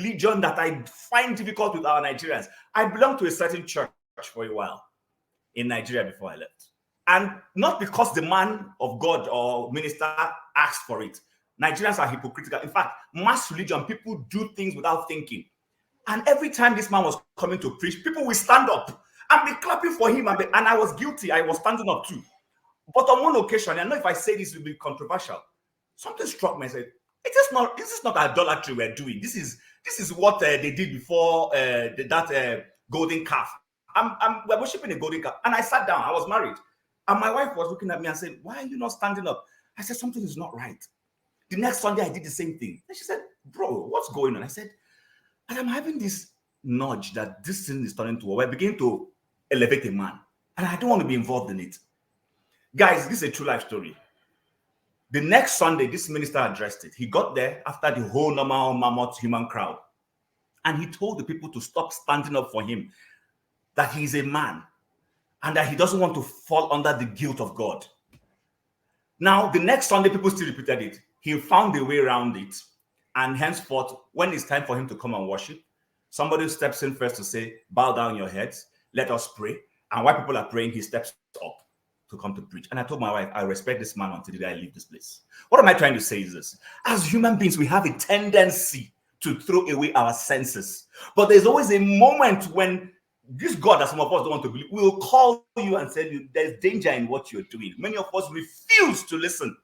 religion that I find difficult with our Nigerians. I belonged to a certain church for a while in Nigeria before I left. And not because the man of God or minister asked for it. Nigerians are hypocritical. In fact, mass religion, people do things without thinking. And every time this man was coming to preach, people will stand up and be clapping for him. And I was guilty. I was standing up too. But on one occasion, I know if I say this will be controversial, something struck me and said, this is not idolatry we're doing. This is what they did before that golden calf. We're worshiping a golden calf. And I sat down. I was married. And my wife was looking at me and said, why are you not standing up? I said, something is not right. The next Sunday, I did the same thing. And she said, bro, what's going on? I said, and I'm having this nudge that this thing is turning to war. We're beginning to elevate a man. And I don't want to be involved in it. Guys, this is a true life story. The next Sunday, this minister addressed it. He got there after the whole normal mammoth human crowd. And he told the people to stop standing up for him, that he's a man, and that he doesn't want to fall under the guilt of God. Now, the next Sunday, people still repeated it. He found a way around it. And henceforth, when it's time for him to come and worship, somebody steps in first to say, bow down your heads, let us pray. And while people are praying, he steps up to come to preach. And I told my wife, I respect this man until the day I leave this place. What am I trying to say is this? As human beings, we have a tendency to throw away our senses. But there's always a moment when this God that some of us don't want to believe will call you and say, there's danger in what you're doing. Many of us refuse to listen.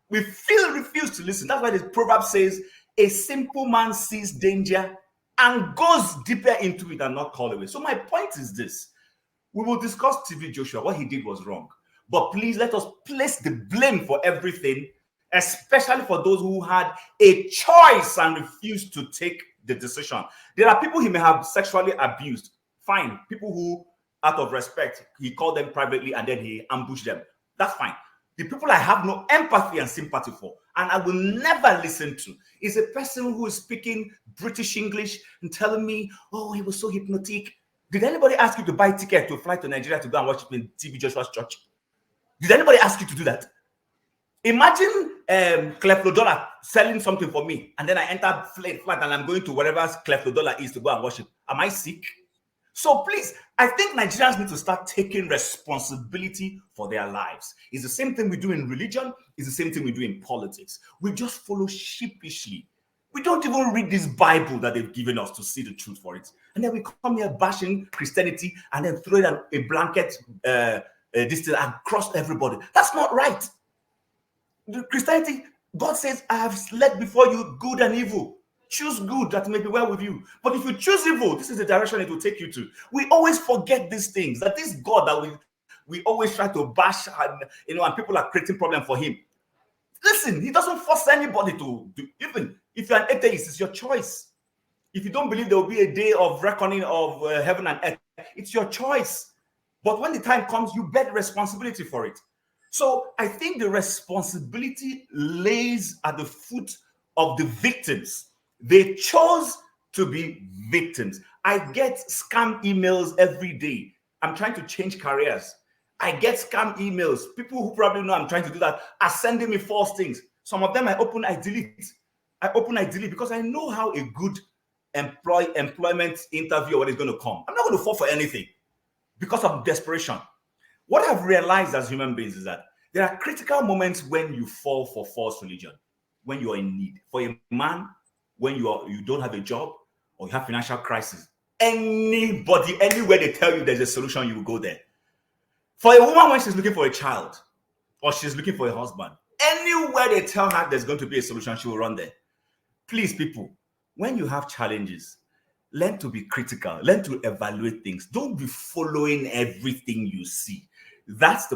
We refuse to listen. That's why this proverb says, a simple man sees danger and goes deeper into it and not call away. So my point is this. We will discuss TV Joshua. What he did was wrong. But please let us place the blame for everything, especially for those who had a choice and refused to take the decision. There are people he may have sexually abused. Fine. People who, out of respect, he called them privately and then he ambushed them. That's fine. The people I have no empathy and sympathy for, and I will never listen to, is a person who is speaking British English and telling me, oh, he was so hypnotic. Did anybody ask you to buy ticket to fly to Nigeria to go and watch in TV Joshua's church? Did anybody ask you to do that? Imagine Cleflo selling something for me, and then I enter flight and I'm going to wherever Cleflo is to go and worship. Am I sick? So please, I think Nigerians need to start taking responsibility for their lives. It's the same thing we do in religion. It's the same thing we do in politics. We just follow sheepishly. We don't even read this Bible that they've given us to see the truth for it. And then we come here bashing Christianity and then throw it a blanket this thing across everybody. That's not right. Christianity, God says, I have led before you good and evil. Choose good that may be well with you. But if you choose evil, this is the direction it will take you to. We always forget these things, that this God that we always try to bash and people are creating problem for him. Listen, he doesn't force anybody to do. Even if you're an atheist, it's your choice. If you don't believe there will be a day of reckoning of heaven and earth, it's your choice. But when the time comes, you bear the responsibility for it. So I think the responsibility lays at the foot of the victims. They chose to be victims. I get scam emails every day. I'm trying to change careers. I get scam emails. People who probably know I'm trying to do that are sending me false things. Some of them I open, I delete. Because I know how a good employment interview is going to come. I'm not going to fall for anything because of desperation. What I've realized as human beings is that there are critical moments when you fall for false religion, when you are in need. For a man, when you don't have a job or you have financial crisis, anybody, anywhere they tell you there's a solution, you will go there. For a woman, when she's looking for a child or she's looking for a husband, anywhere they tell her there's going to be a solution, she will run there. Please, people, when you have challenges, learn to be critical, learn to evaluate things. Don't be following everything you see. That's the